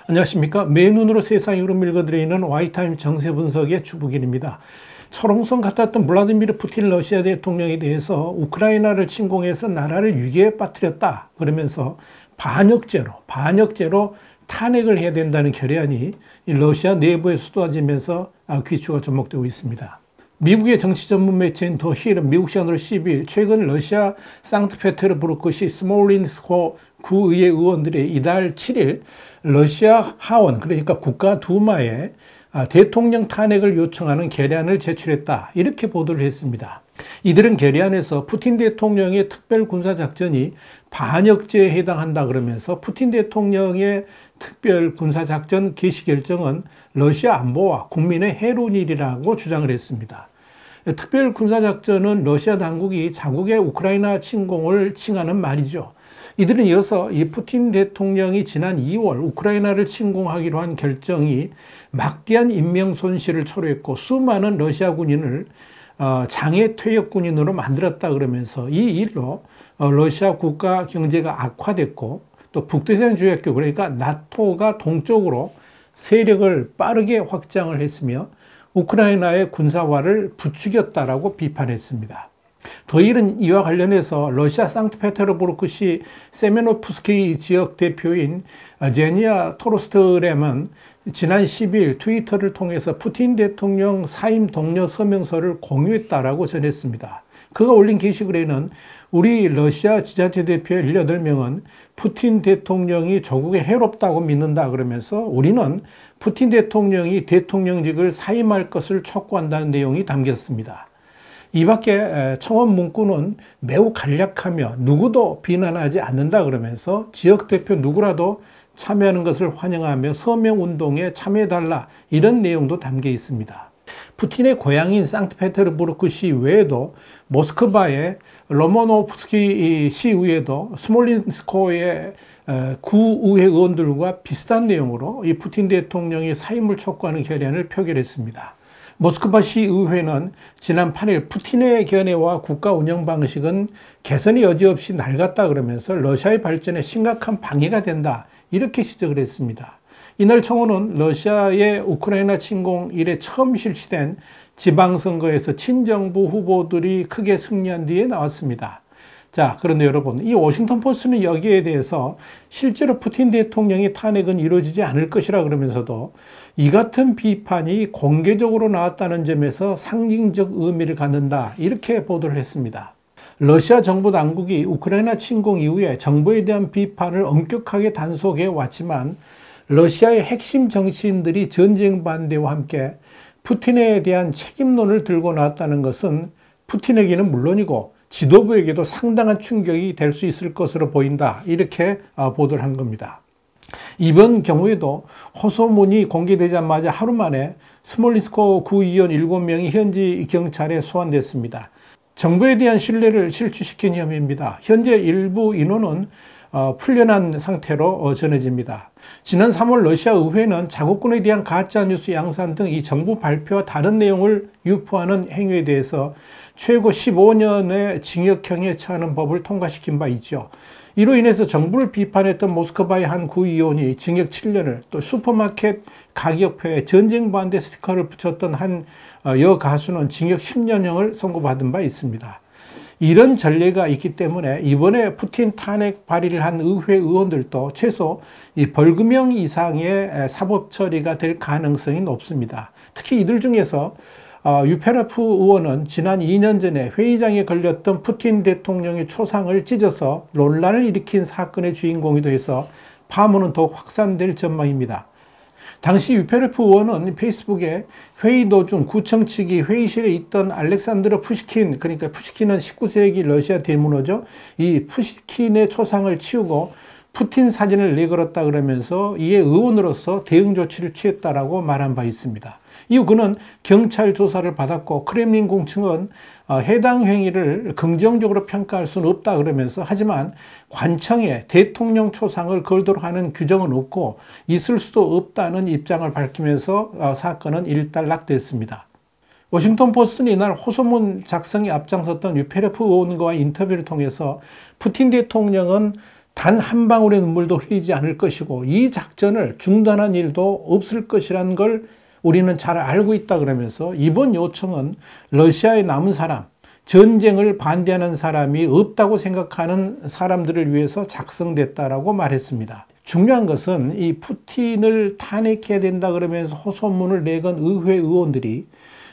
안녕하십니까. 맨눈으로 세상의 흐름 읽어드리는 와이타임 정세 분석의 주부길입니다. 철옹성 같았던 블라디미르 푸틴 러시아 대통령에 대해서 우크라이나를 침공해서 나라를 위기에 빠뜨렸다 그러면서 반역죄로 탄핵을 해야 된다는 결의안이 러시아 내부에 쏟아지면서 귀추가 접목되고 있습니다. 미국의 정치 전문 매체인 더 힐은 미국 시간으로 12일 최근 러시아 상트페테르부르크시 스몰린스코 구의회 의원들이 이달 7일 러시아 하원, 그러니까 국가두마에 대통령 탄핵을 요청하는 결의안을 제출했다, 이렇게 보도를 했습니다. 이들은 결의안에서 푸틴 대통령의 특별 군사작전이 반역죄에 해당한다 그러면서 푸틴 대통령의 특별 군사작전 개시 결정은 러시아 안보와 국민의 해로운 일이라고 주장을 했습니다. 특별 군사작전은 러시아 당국이 자국의 우크라이나 침공을 칭하는 말이죠. 이들은 이어서 이 푸틴 대통령이 지난 2월 우크라이나를 침공하기로 한 결정이 막대한 인명 손실을 초래했고 수많은 러시아 군인을 장애 퇴역 군인으로 만들었다 그러면서 이 일로 러시아 국가 경제가 악화됐고 또 북대서양 조약국, 그러니까 나토가 동쪽으로 세력을 빠르게 확장을 했으며 우크라이나의 군사화를 부추겼다라고 비판했습니다. 더 힐은 이와 관련해서 러시아 상트페테르부르크시 세메노프스키 지역 대표인 제니아 토로스트렘은 지난 10일 트위터를 통해서 푸틴 대통령 사임 독려 서명서를 공유했다라고 전했습니다. 그가 올린 게시글에는 우리 러시아 지자체 대표 18명은 푸틴 대통령이 조국에 해롭다고 믿는다 그러면서 우리는 푸틴 대통령이 대통령직을 사임할 것을 촉구한다는 내용이 담겼습니다. 이 밖에 청원 문구는 매우 간략하며 누구도 비난하지 않는다 그러면서 지역 대표 누구라도 참여하는 것을 환영하며 서명운동에 참여해달라, 이런 내용도 담겨 있습니다. 푸틴의 고향인 상트페테르부르크시 외에도 모스크바의 로마노프스키 시의회도 스몰린스코의 구의회 의원들과 비슷한 내용으로 이 푸틴 대통령의 사임을 촉구하는 결의안을 표결했습니다. 모스크바 시의회는 지난 8일 푸틴의 견해와 국가 운영 방식은 개선의 여지 없이 낡았다 그러면서 러시아의 발전에 심각한 방해가 된다, 이렇게 지적을 했습니다. 이날 청원은 러시아의 우크라이나 침공 이래 처음 실시된 지방선거에서 친정부 후보들이 크게 승리한 뒤에 나왔습니다. 자, 그런데 여러분, 이 워싱턴 포스트는 여기에 대해서 실제로 푸틴 대통령의 탄핵은 이루어지지 않을 것이라 그러면서도 이 같은 비판이 공개적으로 나왔다는 점에서 상징적 의미를 갖는다, 이렇게 보도를 했습니다. 러시아 정부 당국이 우크라이나 침공 이후에 정부에 대한 비판을 엄격하게 단속해 왔지만 러시아의 핵심 정치인들이 전쟁 반대와 함께 푸틴에 대한 책임론을 들고 나왔다는 것은 푸틴에게는 물론이고 지도부에게도 상당한 충격이 될 수 있을 것으로 보인다, 이렇게 보도를 한 겁니다. 이번 경우에도 호소문이 공개되자마자 하루 만에 스몰린스코 구의원 7명이 현지 경찰에 소환됐습니다. 정부에 대한 신뢰를 실추시킨 혐의입니다. 현재 일부 인원은 풀려난 상태로 전해집니다. 지난 3월 러시아 의회는 자국군에 대한 가짜뉴스 양산 등 이 정부 발표와 다른 내용을 유포하는 행위에 대해서 최고 15년의 징역형에 처하는 법을 통과시킨 바 있죠. 이로 인해서 정부를 비판했던 모스크바의 한 구의원이 징역 7년을, 또 슈퍼마켓 가격표에 전쟁 반대 스티커를 붙였던 한 여가수는 징역 10년형을 선고받은 바 있습니다. 이런 전례가 있기 때문에 이번에 푸틴 탄핵 발의를 한 의회 의원들도 최소 이 벌금형 이상의 사법 처리가 될 가능성이 높습니다. 특히 이들 중에서 유페라프 의원은 지난 2년 전에 회의장에 걸렸던 푸틴 대통령의 초상을 찢어서 논란을 일으킨 사건의 주인공이기도 해서 파문은 더욱 확산될 전망입니다. 당시 유페레프 의원은 페이스북에 회의 도중 구청 측이 회의실에 있던 알렉산드르 푸시킨, 그러니까 푸시킨은 19세기 러시아 대문호죠. 이 푸시킨의 초상을 치우고 푸틴 사진을 내걸었다 그러면서 이에 의원으로서 대응 조치를 취했다라고 말한 바 있습니다. 이후 그는 경찰 조사를 받았고 크렘린궁 측은 해당 행위를 긍정적으로 평가할 수는 없다 그러면서, 하지만 관청에 대통령 초상을 걸도록 하는 규정은 없고 있을 수도 없다는 입장을 밝히면서 사건은 일단락됐습니다. 워싱턴 포스트는 이날 호소문 작성에 앞장섰던 유페레프 의원과의 인터뷰를 통해서 푸틴 대통령은 단 한 방울의 눈물도 흘리지 않을 것이고 이 작전을 중단한 일도 없을 것이라는 걸 우리는 잘 알고 있다 그러면서 이번 요청은 러시아에 남은 사람, 전쟁을 반대하는 사람이 없다고 생각하는 사람들을 위해서 작성됐다라고 말했습니다. 중요한 것은 이 푸틴을 탄핵해야 된다 그러면서 호소문을 내건 의회 의원들이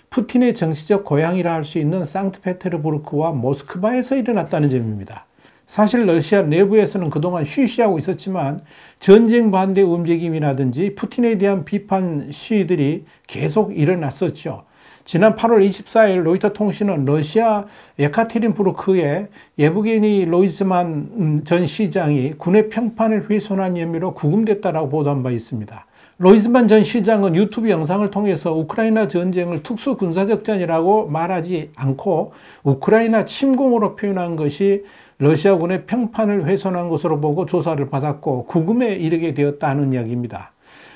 푸틴의 정치적 고향이라 할 수 있는 상트페테르부르크와 모스크바에서 일어났다는 점입니다. 사실 러시아 내부에서는 그동안 쉬쉬하고 있었지만 전쟁 반대 움직임이라든지 푸틴에 대한 비판 시위들이 계속 일어났었죠. 지난 8월 24일 로이터 통신은 러시아 예카테린부르크의 예브게니 로이즈만 전 시장이 군의 평판을 훼손한 혐의로 구금됐다라고 보도한 바 있습니다. 로이즈만 전 시장은 유튜브 영상을 통해서 우크라이나 전쟁을 특수 군사작전이라고 말하지 않고 우크라이나 침공으로 표현한 것이 러시아군의 평판을 훼손한 것으로 보고 조사를 받았고 구금에 이르게 되었다는 이야기입니다.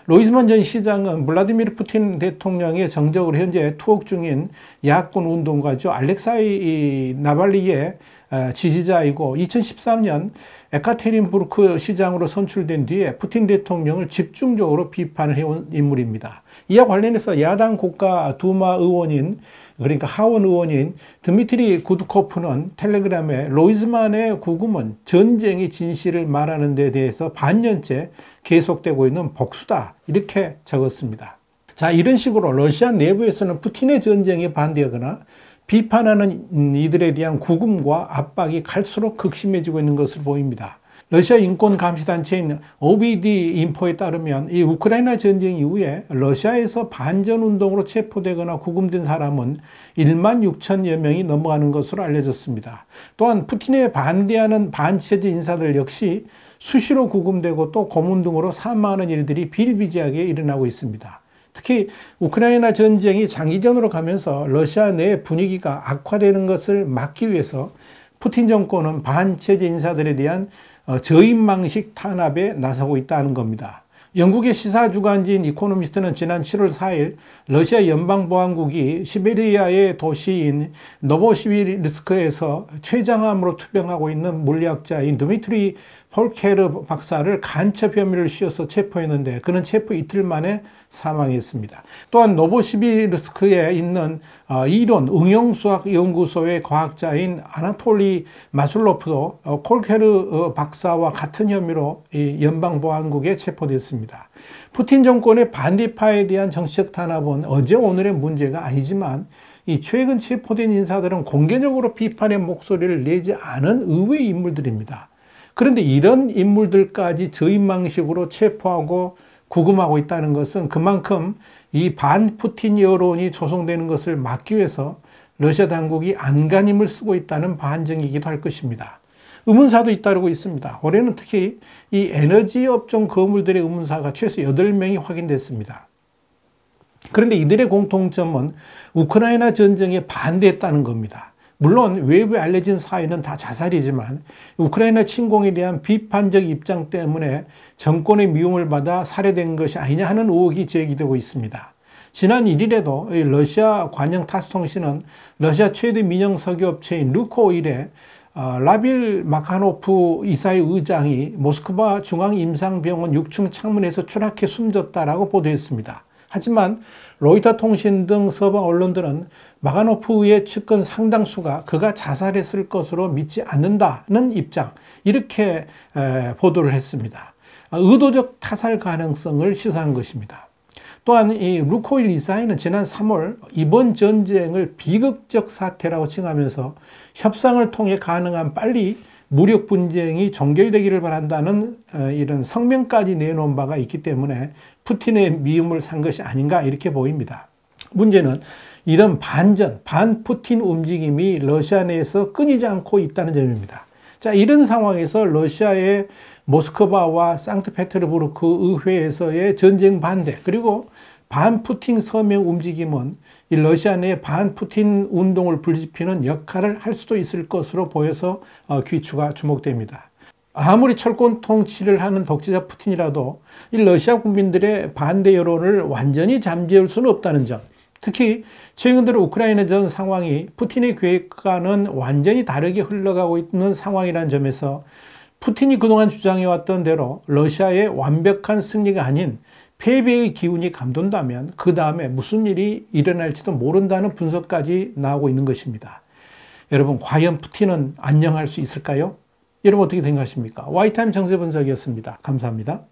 로이즈만 전 시장은 블라디미르 푸틴 대통령의 정적으로 현재 투옥 중인 야권 운동가죠. 알렉사이 나발리의 지지자이고 2013년 에카테린부르크 시장으로 선출된 뒤에 푸틴 대통령을 집중적으로 비판을 해온 인물입니다. 이와 관련해서 야당 국가 두마 의원인 그러니까 하원 의원인 드미트리 구드코프는 텔레그램에 로이즈만의 구금은 전쟁의 진실을 말하는 데 대해서 반년째 계속되고 있는 복수다 이렇게 적었습니다. 자, 이런 식으로 러시아 내부에서는 푸틴의 전쟁에 반대하거나 비판하는 이들에 대한 구금과 압박이 갈수록 극심해지고 있는 것을 보입니다. 러시아 인권감시단체인 OBD 인포에 따르면 이 우크라이나 전쟁 이후에 러시아에서 반전운동으로 체포되거나 구금된 사람은 1만 6천여 명이 넘어가는 것으로 알려졌습니다. 또한 푸틴에 반대하는 반체제 인사들 역시 수시로 구금되고 또 고문 등으로 사망하는 일들이 비일비재하게 일어나고 있습니다. 특히 우크라이나 전쟁이 장기전으로 가면서 러시아 내 분위기가 악화되는 것을 막기 위해서 푸틴 정권은 반체제 인사들에 대한 저인망식 탄압에 나서고 있다는 겁니다. 영국의 시사주간지인 이코노미스트는 지난 7월 4일 러시아 연방보안국이 시베리아의 도시인 노보시비르스크에서 최장암으로 투병하고 있는 물리학자인 드미트리 폴케르 박사를 간첩 혐의를 씌워서 체포했는데 그는 체포 이틀 만에 사망했습니다. 또한 노보시비르스크에 있는 이론 응용수학 연구소의 과학자인 아나톨리 마술로프도 폴케르 박사와 같은 혐의로 연방보안국에 체포됐습니다. 푸틴 정권의 반대파에 대한 정치적 탄압은 어제 오늘의 문제가 아니지만 이 최근 체포된 인사들은 공개적으로 비판의 목소리를 내지 않은 의외의 인물들입니다. 그런데 이런 인물들까지 저인망식으로 체포하고 구금하고 있다는 것은 그만큼 이 반푸틴 여론이 조성되는 것을 막기 위해서 러시아 당국이 안간힘을 쓰고 있다는 반증이기도 할 것입니다. 의문사도 잇따르고 있습니다. 올해는 특히 이 에너지 업종 거물들의 의문사가 최소 8명이 확인됐습니다. 그런데 이들의 공통점은 우크라이나 전쟁에 반대했다는 겁니다. 물론 외부에 알려진 사인은 다 자살이지만 우크라이나 침공에 대한 비판적 입장 때문에 정권의 미움을 받아 살해된 것이 아니냐 하는 의혹이 제기되고 있습니다. 지난 1일에도 러시아 관영 타스통신은 러시아 최대 민영 석유업체인 루코일의 라빌 마카노프 이사의 의장이 모스크바 중앙임상병원 6층 창문에서 추락해 숨졌다라고 보도했습니다. 하지만 로이터 통신 등 서방 언론들은 마카노프의 측근 상당수가 그가 자살했을 것으로 믿지 않는다는 입장, 이렇게 보도를 했습니다. 의도적 타살 가능성을 시사한 것입니다. 또한 이 루코일 이사회는 지난 3월 이번 전쟁을 비극적 사태라고 칭하면서 협상을 통해 가능한 빨리 무력 분쟁이 종결되기를 바란다는 이런 성명까지 내놓은 바가 있기 때문에 푸틴의 미움을 산 것이 아닌가 이렇게 보입니다. 문제는 이런 반푸틴 움직임이 러시아 내에서 끊이지 않고 있다는 점입니다. 자, 이런 상황에서 러시아의 모스크바와 상트페테르부르크 의회에서의 전쟁 반대 그리고 반푸틴 서명 움직임은 이 러시아 내 반푸틴 운동을 불지피는 역할을 할 수도 있을 것으로 보여서 귀추가 주목됩니다. 아무리 철권 통치를 하는 독재자 푸틴이라도 이 러시아 국민들의 반대 여론을 완전히 잠재울 수는 없다는 점, 특히 최근 들어 우크라이나전 상황이 푸틴의 계획과는 완전히 다르게 흘러가고 있는 상황이라는 점에서 푸틴이 그동안 주장해왔던 대로 러시아의 완벽한 승리가 아닌 패배의 기운이 감돈다면 그 다음에 무슨 일이 일어날지도 모른다는 분석까지 나오고 있는 것입니다. 여러분, 과연 푸틴은 안녕할 수 있을까요? 여러분 어떻게 생각하십니까? 와이타임 정세 분석이었습니다. 감사합니다.